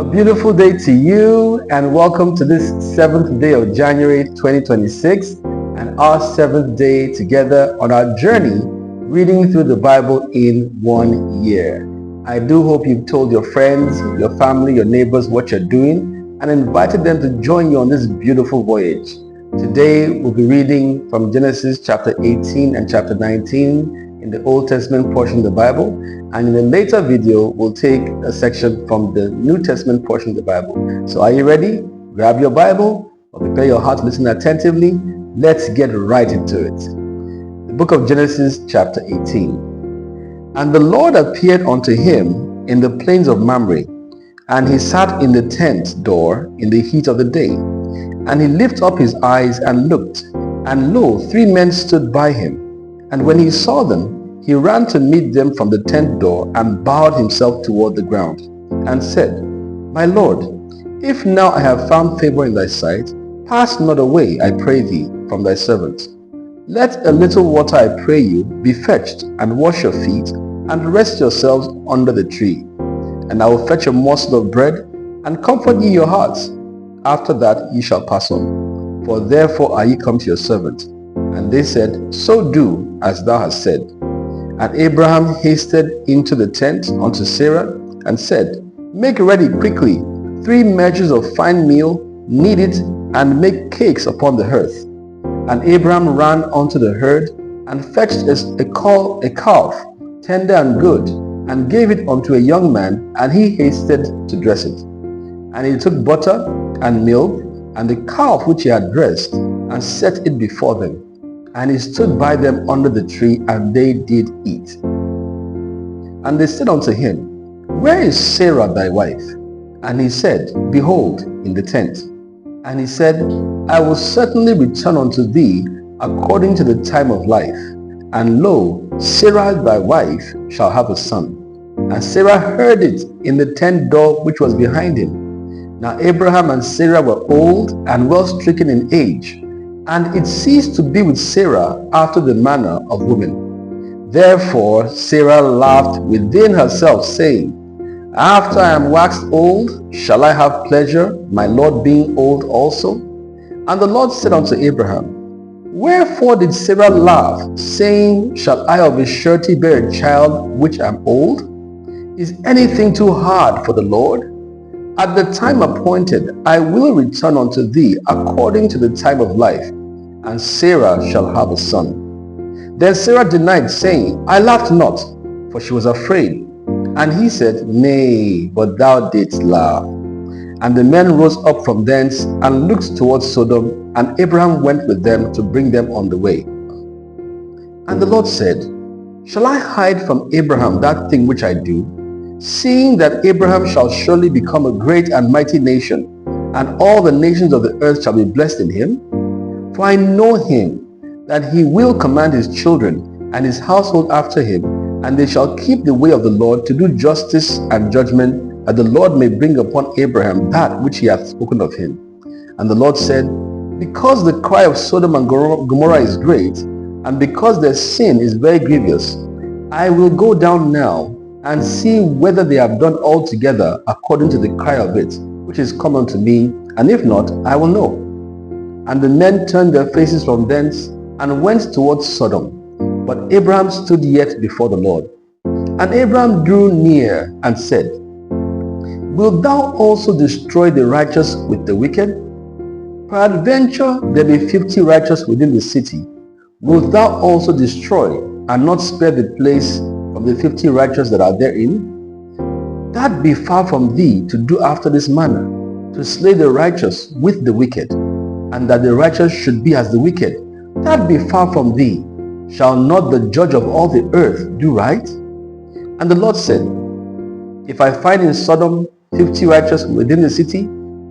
A beautiful day to you and welcome to this 7th day of January 2026 and our 7th day together on our journey reading through the Bible in 1 year. I do hope you've told your friends, your family, your neighbors what you're doing and invited them to join you on this beautiful voyage. Today we'll be reading from Genesis chapter 18 and chapter 19 in the Old Testament portion of the Bible, and in a later video we'll take a section from the New Testament portion of the Bible. So are you ready? Grab your Bible or prepare your heart to listen attentively. Let's get right into it. The book of Genesis chapter 18. And the Lord appeared unto him in the plains of Mamre, and he sat in the tent door in the heat of the day. And he lifted up his eyes and looked, and lo, 3 men stood by him. And when he saw them, he ran to meet them from the tent door and bowed himself toward the ground and said, My Lord, if now I have found favor in thy sight, pass not away, I pray thee, from thy servant. Let a little water, I pray you, be fetched, and wash your feet, and rest yourselves under the tree. And I will fetch a morsel of bread, and comfort ye your hearts. After that ye shall pass on. For therefore are ye come to your servant. And they said, So do as thou hast said. And Abraham hasted into the tent unto Sarah, and said, Make ready quickly 3 measures of fine meal, knead it, and make cakes upon the hearth. And Abraham ran unto the herd, and fetched a calf, tender and good, and gave it unto a young man, and he hasted to dress it. And he took butter and milk, and the calf which he had dressed, and set it before them. And he stood by them under the tree, and they did eat. And they said unto him, Where is Sarah thy wife? And he said, Behold, in the tent. And he said, I will certainly return unto thee according to the time of life. And lo, Sarah thy wife shall have a son. And Sarah heard it in the tent door which was behind him. Now Abraham and Sarah were old and well stricken in age, and it ceased to be with Sarah after the manner of women. Therefore Sarah laughed within herself, saying, After I am waxed old, shall I have pleasure, my Lord being old also? And the Lord said unto Abraham, Wherefore did Sarah laugh, saying, Shall I of a surety bear a child which am old? Is anything too hard for the Lord? At the time appointed, I will return unto thee according to the time of life, and Sarah shall have a son. Then Sarah denied, saying, I laughed not, for she was afraid. And he said, Nay, but thou didst laugh. And the men rose up from thence, and looked towards Sodom, and Abraham went with them to bring them on the way. And the Lord said, Shall I hide from Abraham that thing which I do? Seeing that Abraham shall surely become a great and mighty nation, and all the nations of the earth shall be blessed in him. For I know him, that he will command his children and his household after him, and they shall keep the way of the Lord to do justice and judgment, that the Lord may bring upon Abraham that which he hath spoken of him. And the Lord said, Because the cry of Sodom and Gomorrah is great, and because their sin is very grievous, I will go down now, and see whether they have done altogether according to the cry of it, which is common to me, and if not, I will know. And the men turned their faces from thence, and went towards Sodom. But Abraham stood yet before the Lord. And Abraham drew near, and said, Wilt thou also destroy the righteous with the wicked? Peradventure there be 50 righteous within the city. Wilt thou also destroy, and not spare the place of the 50 righteous that are therein? That be far from thee to do after this manner, to slay the righteous with the wicked, and that the righteous should be as the wicked. That be far from thee. Shall not the judge of all the earth do right? And the Lord said, If I find in Sodom 50 righteous within the city,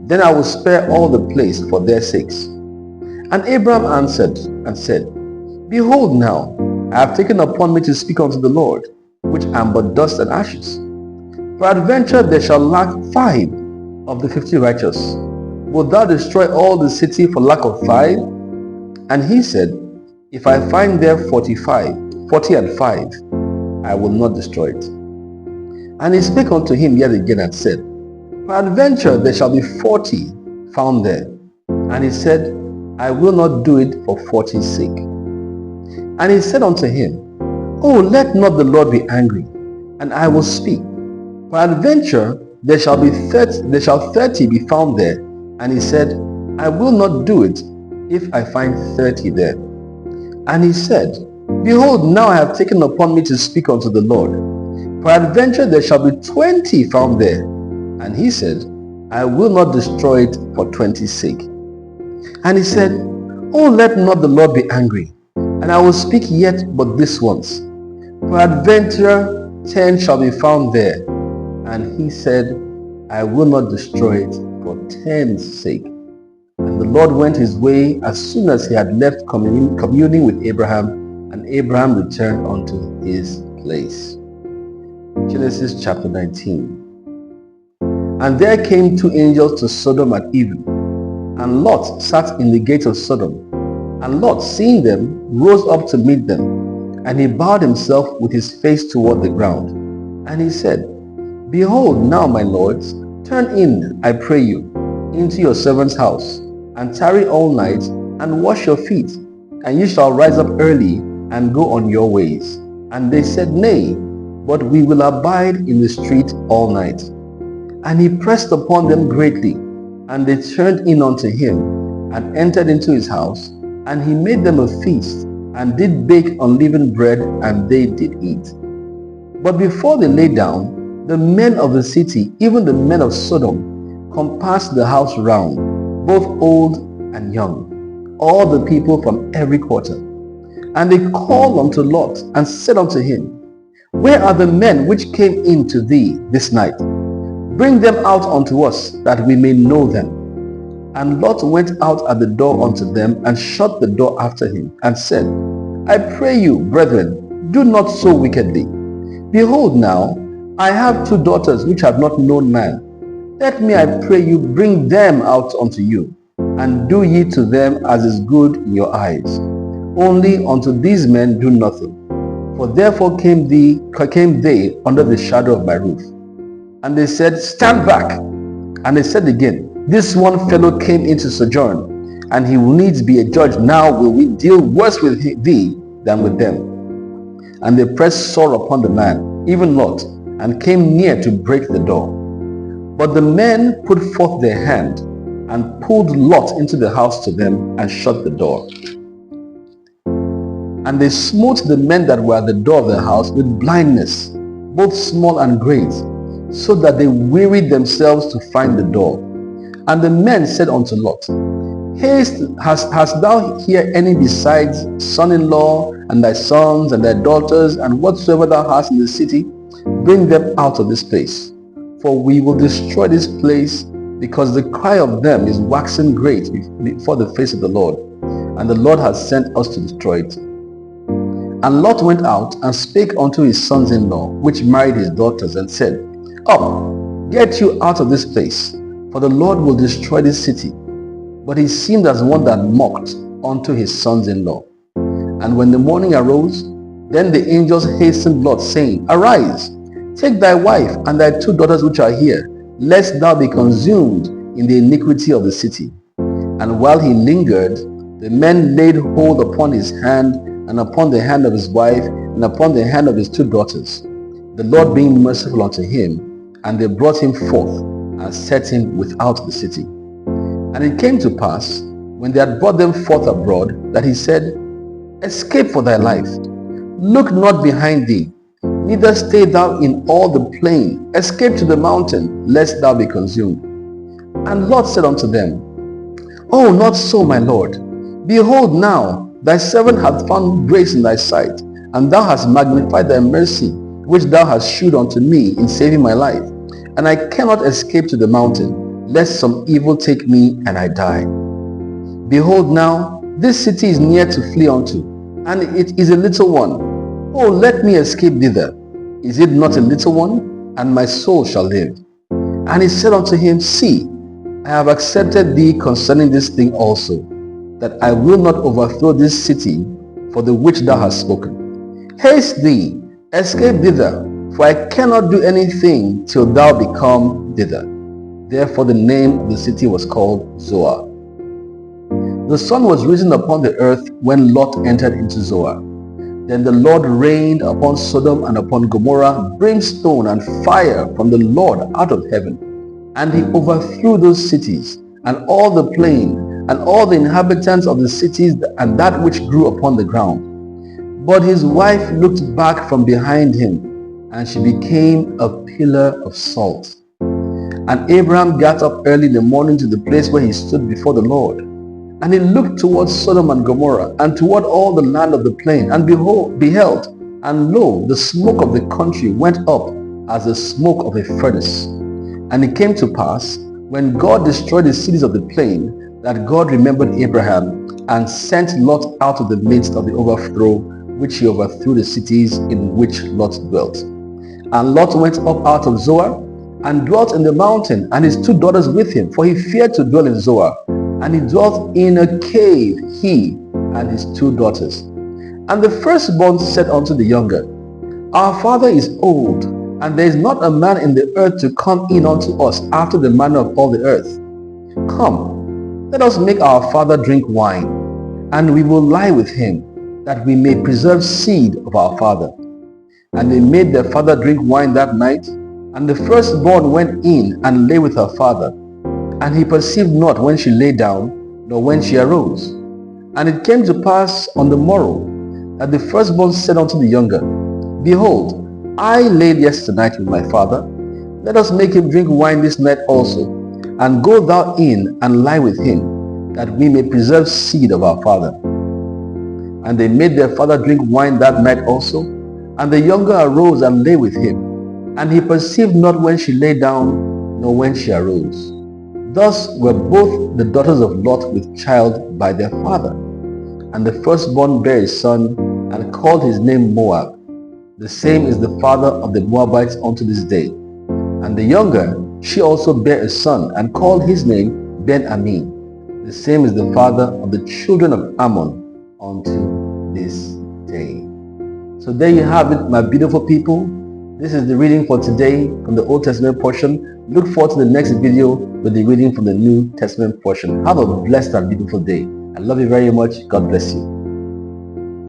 then I will spare all the place for their sakes. And Abraham answered and said, Behold now, I have taken upon me to speak unto the Lord, which am but dust and ashes. Peradventure there shall lack 5 of the 50 righteous. Wilt thou destroy all the city for lack of 5? And he said, If I find there 40 and 5, I will not destroy it. And he spake unto him yet again and said, Peradventure there shall be 40 found there. And he said, I will not do it for 40's sake. And he said unto him, Oh, let not the Lord be angry, and I will speak. Peradventure there shall 30 be found there. And he said, I will not do it if I find 30 there. And he said, Behold, now I have taken upon me to speak unto the Lord. Peradventure there shall be 20 found there. And he said, I will not destroy it for 20's sake. And he said, Oh, let not the Lord be angry, and I will speak yet but this once. Peradventure 10 shall be found there. And he said, I will not destroy it for 10's sake. And the Lord went his way as soon as he had left communing with Abraham, and Abraham returned unto his place. Genesis chapter 19. And there came 2 angels to Sodom at even, and Lot sat in the gate of Sodom. And Lot, seeing them, rose up to meet them, and he bowed himself with his face toward the ground. And he said, Behold, now, my lords, turn in, I pray you, into your servant's house, and tarry all night, and wash your feet, and ye shall rise up early, and go on your ways. And they said, Nay, but we will abide in the street all night. And he pressed upon them greatly, and they turned in unto him, and entered into his house, and he made them a feast, and did bake unleavened bread, and they did eat. But before they lay down, the men of the city, even the men of Sodom, compassed the house round, both old and young, all the people from every quarter. And they called unto Lot, and said unto him, Where are the men which came in to thee this night? Bring them out unto us, that we may know them. And Lot went out at the door unto them, and shut the door after him, and said, I pray you, brethren, do not so wickedly. Behold now, I have 2 daughters which have not known man. Let me, I pray you, bring them out unto you, and do ye to them as is good in your eyes. Only unto these men do nothing. For therefore came they under the shadow of my roof. And they said, Stand back. And they said again, This one fellow came into sojourn, and he will needs be a judge. Now will we deal worse with thee than with them. And they pressed sore upon the man, even Lot, and came near to break the door. But the men put forth their hand, and pulled Lot into the house to them, and shut the door. And they smote the men that were at the door of the house with blindness, both small and great, so that they wearied themselves to find the door. And the men said unto Lot, Haste, hast thou here any besides son-in-law, and thy sons, and thy daughters, and whatsoever thou hast in the city? Bring them out of this place. For we will destroy this place, because the cry of them is waxen great before the face of the Lord, and the Lord has sent us to destroy it. And Lot went out, and spake unto his sons-in-law, which married his daughters, and said, Up, get you out of this place, for the Lord will destroy this city. But he seemed as one that mocked unto his sons-in-law. And when the morning arose, then the angels hastened Lot, saying, Arise, take thy wife and thy 2 daughters which are here, lest thou be consumed in the iniquity of the city. And while he lingered, the men laid hold upon his hand, and upon the hand of his wife, and upon the hand of his 2 daughters, the Lord being merciful unto him, and they brought him forth, and set him without the city. And it came to pass, when they had brought them forth abroad, that he said, Escape for thy life, look not behind thee, neither stay thou in all the plain, escape to the mountain, lest thou be consumed. And Lot said unto them, Oh, not so, my Lord. Behold now, thy servant hath found grace in thy sight, and thou hast magnified thy mercy, which thou hast shewed unto me in saving my life. And I cannot escape to the mountain, lest some evil take me and I die. Behold now, this city is near to flee unto, and it is a little one. Oh, let me escape thither. Is it not a little one? And my soul shall live. And he said unto him, See, I have accepted thee concerning this thing also, that I will not overthrow this city for the which thou hast spoken. Haste thee, escape thither, for I cannot do anything till thou become thither. Therefore the name of the city was called Zoar. The sun was risen upon the earth when Lot entered into Zoar. Then the Lord rained upon Sodom and upon Gomorrah brimstone and fire from the Lord out of heaven. And he overthrew those cities, and all the plain, and all the inhabitants of the cities, and that which grew upon the ground. But his wife looked back from behind him, and she became a pillar of salt. And Abraham got up early in the morning to the place where he stood before the Lord. And he looked towards Sodom and Gomorrah, and toward all the land of the plain, and beheld, and lo, the smoke of the country went up as the smoke of a furnace. And it came to pass, when God destroyed the cities of the plain, that God remembered Abraham, and sent Lot out of the midst of the overthrow, which he overthrew the cities in which Lot dwelt. And Lot went up out of Zoar, and dwelt in the mountain, and his 2 daughters with him, for he feared to dwell in Zoar. And he dwelt in a cave, he and his 2 daughters. And the firstborn said unto the younger, Our father is old, and there is not a man in the earth to come in unto us after the manner of all the earth. Come, let us make our father drink wine, and we will lie with him, that we may preserve seed of our father. And they made their father drink wine that night, and the firstborn went in and lay with her father. And he perceived not when she lay down, nor when she arose. And it came to pass on the morrow, that the firstborn said unto the younger, Behold, I laid yesternight with my father. Let us make him drink wine this night also, and go thou in and lie with him, that we may preserve seed of our father. And they made their father drink wine that night also, and the younger arose and lay with him. And he perceived not when she lay down, nor when she arose. Thus were both the daughters of Lot with child by their father. And the firstborn bare a son, and called his name Moab. The same is the father of the Moabites unto this day. And the younger, she also bare a son, and called his name Ben-Ammi. The same is the father of the children of Ammon unto this day. So there you have it, my beautiful people. This is the reading for today from the Old Testament portion. Look forward to the next video with the reading from the New Testament portion. Have a blessed and beautiful day. I love you very much. God bless you.